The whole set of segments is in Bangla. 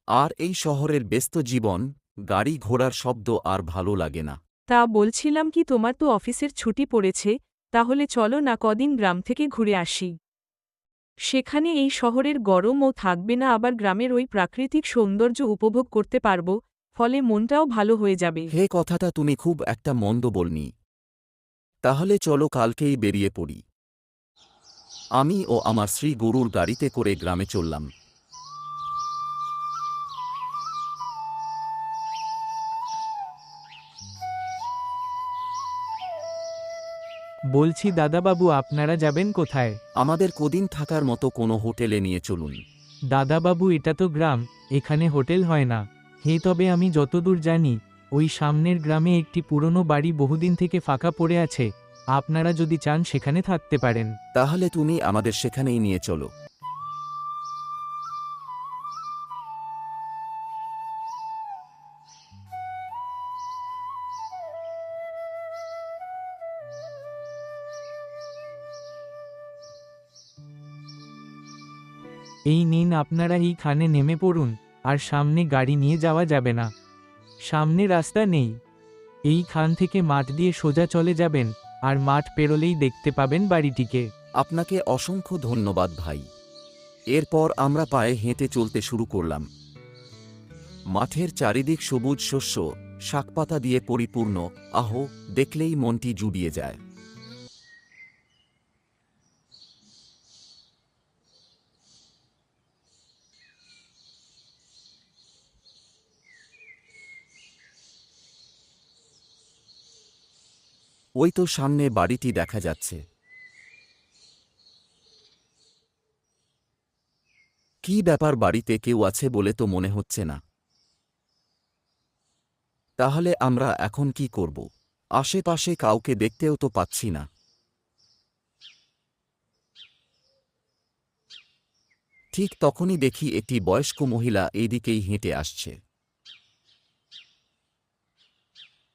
আর এই শহরের ব্যস্ত জীবন, গাড়ি ঘোড়ার শব্দ আর ভালো লাগে না। তা বলছিলাম কি, তোমার তো অফিসের ছুটি পড়েছে, তাহলে চলো না কদিন গ্রাম থেকে ঘুরে আসি। সেখানে এই শহরের গরমও থাকবে না, আবার গ্রামের ওই প্রাকৃতিক সৌন্দর্য উপভোগ করতে পারব, ফলে মনটাও ভালো হয়ে যাবে। হে, কথাটা তুমি খুব একটা মন্দ বলনি। তাহলে চলো কালকেই বেরিয়ে পড়ি। আমি ও আমার শ্রী গরুর গাড়িতে করে গ্রামে চললাম। বলছি দাদাবাবু, আপনারা যাবেন কোথায়? আমাদের কদিন থাকার মতো কোনো হোটেলে নিয়ে চলুন। দাদাবাবু, এটা তো গ্রাম, এখানে হোটেল হয় না। হে, তবে আমি যতদূর জানি, ওই সামনের গ্রামে একটি পুরনো বাড়ি বহুদিন থেকে ফাঁকা পড়ে আছে। আপনারা যদি চান সেখানে থাকতে পারেন। তাহলে তুমি আমাদের সেখানেই নিয়ে চলো। এই নিন, আপনারা এইখানে নেমে পড়ুন। আর সামনে গাড়ি নিয়ে যাওয়া যাবে না, সামনে রাস্তা নেই। এই খান থেকে মাঠ দিয়ে সোজা চলে যাবেন, আর মাঠ পেরোলেই দেখতে পাবেন বাড়িটিকে। আপনাকে অসংখ্য ধন্যবাদ ভাই। এরপর আমরা পায়ে হেঁটে চলতে শুরু করলাম। মাঠের চারিদিক সবুজ শস্য, শাকপাতা দিয়ে পরিপূর্ণ। আহো, দেখলেই মনটি জুড়িয়ে যায়। ওই তো সামনে বাড়িটি দেখা যাচ্ছে। কি ব্যাপার, বাড়িতে কেউ আছে বলে তো মনে হচ্ছে না। তাহলে আমরা এখন কি করব? আশেপাশে কাউকে দেখতেও তো পাচ্ছি না। ঠিক তখনই দেখি একটি বয়স্ক মহিলা এইদিকেই হেঁটে আসছে।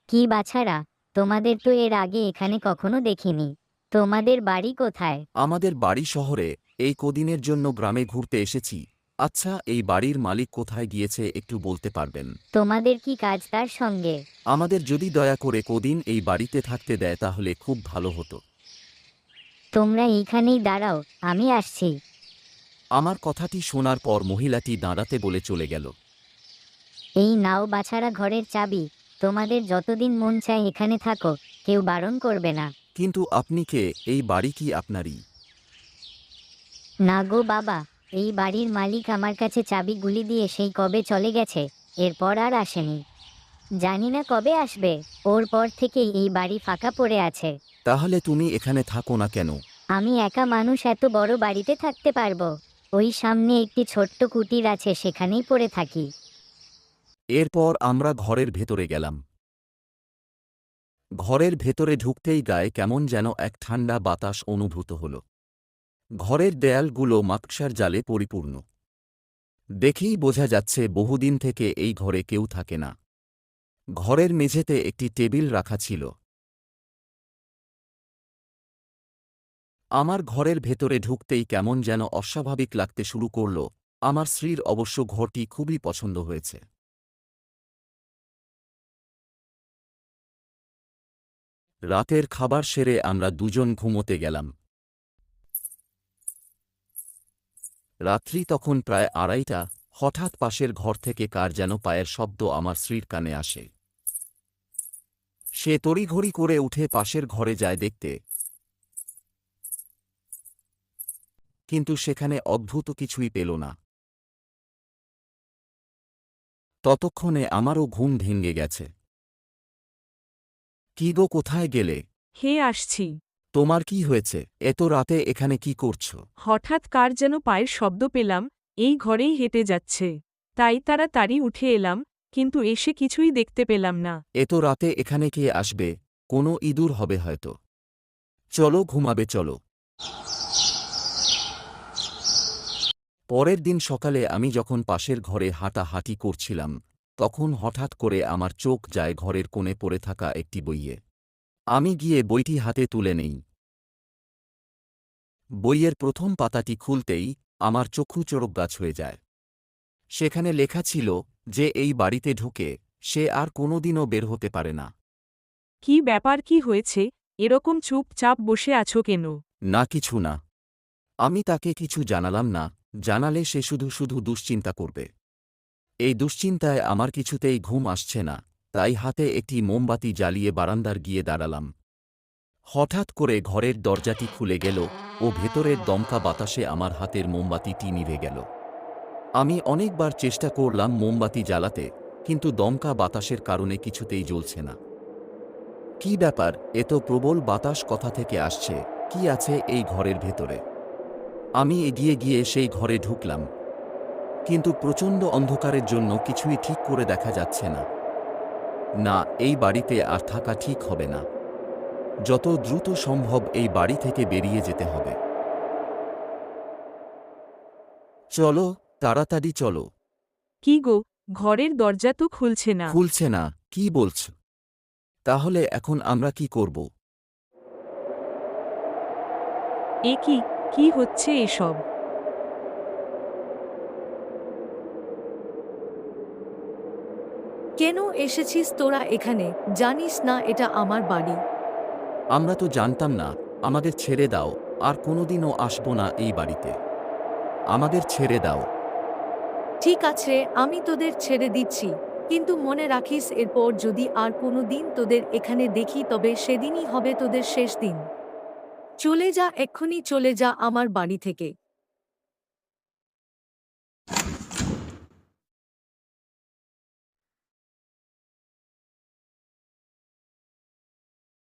কি বাছারা, তোমাদের তো এর আগে এখানে কখনো দেখিনি। তোমাদের বাড়ি কোথায়? আমাদের বাড়ি শহরে, এই কদিনের জন্য গ্রামে ঘুরতে এসেছি। আচ্ছা, এই বাড়ির মালিক কোথায় গিয়েছে একটু বলতে পারবেন? তোমাদের কি কাজ তার সঙ্গে? আমাদের যদি দয়া করে কদিন এই বাড়িতে থাকতে দেয় তাহলে খুব ভালো হতো। তোমরা এইখানেই দাঁড়াও, আমি আসছি। আমার কথাটি শোনার পর মহিলাটি দাঁড়াতে বলে চলে গেল। এই নাও বাছারা ঘরের চাবি, তোমাদের যতদিন মন চায় এখানে থাকো, কেউ বারণ করবে না। কিন্তু আপনি কে? এই বাড়ি কি আপনারই? না গো বাবা, এই বাড়ির মালিক আমার কাছে চাবিগুলি দিয়ে সেই কবে চলে গেছে, এরপর আর আসেনি। জানি না কবে আসবে। ওর পর থেকেই এই বাড়ি ফাঁকা পড়ে আছে। তাহলে তুমি এখানে থাকো না কেন? আমি একা মানুষ এত বড় বাড়িতে থাকতে পারবো? ওই সামনে একটি ছোট্ট কুটির আছে, সেখানেই পড়ে থাকি। এরপর আমরা ঘরের ভেতরে গেলাম। ঘরের ভেতরে ঢুকতেই গায়ে কেমন যেন এক ঠান্ডা বাতাস অনুভূত হল। ঘরের দেয়ালগুলো মাকড়সার জালে পরিপূর্ণ। দেখেই বোঝা যাচ্ছে বহুদিন থেকে এই ঘরে কেউ থাকে না। ঘরের মেঝেতে একটি টেবিল রাখা ছিল। আমার ঘরের ভেতরে ঢুকতেই কেমন যেন অস্বাভাবিক লাগতে শুরু করল। আমার স্ত্রীর অবশ্য ঘরটি খুবই পছন্দ হয়েছে। রাতের খাবার সেরে আমরা দুজন ঘুমোতে গেলাম। রাত্রি তখন প্রায় 2:30। হঠাৎ পাশের ঘর থেকে কার যেন পায়ের শব্দ আমার স্ত্রীর কানে আসে। সে তড়িঘড়ি করে উঠে পাশের ঘরে যায় দেখতে, কিন্তু সেখানে অদ্ভুত কিছুই পেল না। ততক্ষণে আমারও ঘুম ভেঙে গেছে। কি গো, কোথায় গেলে? হে, আসছি। তোমার কি হয়েছে? এত রাতে এখানে কি করছো? হঠাৎ কার যেন পায়ের শব্দ পেলাম, এই ঘরেই হেঁটে যাচ্ছে। তাই তাড়াতাড়ি উঠে এলাম, কিন্তু এসে কিছুই দেখতে পেলাম না। এত রাতে এখানে কে আসবে? কোনো ইঁদুর হবে হয়তো। চলো ঘুমাবে, চলো। পরের দিন সকালে আমি যখন পাশের ঘরে হাঁটাহাঁটি করছিলাম, তখন হঠাৎ করে আমার চোখ যায় ঘরের কোণে পড়ে থাকা একটি বইয়ে। আমি গিয়ে বইটি হাতে তুলে নেই। বইয়ের প্রথম পাতাটি খুলতেই আমার চক্ষু চড়কগাছ হয়ে যায়। সেখানে লেখা ছিল যে এই বাড়িতে ঢুকে সে আর কোনোদিনও বের হতে পারে না। কি ব্যাপার, কি হয়েছে? এরকম চুপচাপ বসে আছো কেন? না কিছু না। আমি তাকে কিছু জানালাম না, জানালে সে শুধু শুধু দুশ্চিন্তা করবে। এই দুশ্চিন্তায় আমার কিছুতেই ঘুম আসছে না, তাই হাতে একটি মোমবাতি জ্বালিয়ে বারান্দার গিয়ে দাঁড়ালাম। হঠাৎ করে ঘরের দরজাটি খুলে গেল ও ভেতরের দমকা বাতাসে আমার হাতের মোমবাতিটি নিভে গেল। আমি অনেকবার চেষ্টা করলাম মোমবাতি জ্বালাতে, কিন্তু দমকা বাতাসের কারণে কিছুতেই জ্বলছে না। কি ব্যাপার, এত প্রবল বাতাস কোথা থেকে আসছে? কি আছে এই ঘরের ভেতরে? আমি এগিয়ে গিয়ে সেই ঘরে ঢুকলাম, কিন্তু প্রচণ্ড অন্ধকারের জন্য কিছুই ঠিক করে দেখা যাচ্ছে না। না, এই বাড়িতে আর থাকা ঠিক হবে না। যত দ্রুত সম্ভব এই বাড়ি থেকে বেরিয়ে যেতে হবে। চলো, তাড়াতাড়ি চলো। কি গো, ঘরের দরজা তো খুলছে না। খুলছে না? কি বলছ? তাহলে এখন আমরা কি করব? এ কি, কি হচ্ছে এসব? কেন এসেছিস তোরা এখানে? জানিস না এটা আমার বাড়ি? আমরা তো জানতাম না। আমাদের ছেড়ে দাও, আর কোনোদিনও আসবো না এই বাড়িতে। আমাদের ছেড়ে দাও। ঠিক আছে, আমি তোদের ছেড়ে দিচ্ছি, কিন্তু মনে রাখিস এরপর যদি আর কোনো দিন তোদের এখানে দেখি তবে সেদিনই হবে তোদের শেষ দিন। চলে যা, এক্ষুনি চলে যা আমার বাড়ি থেকে।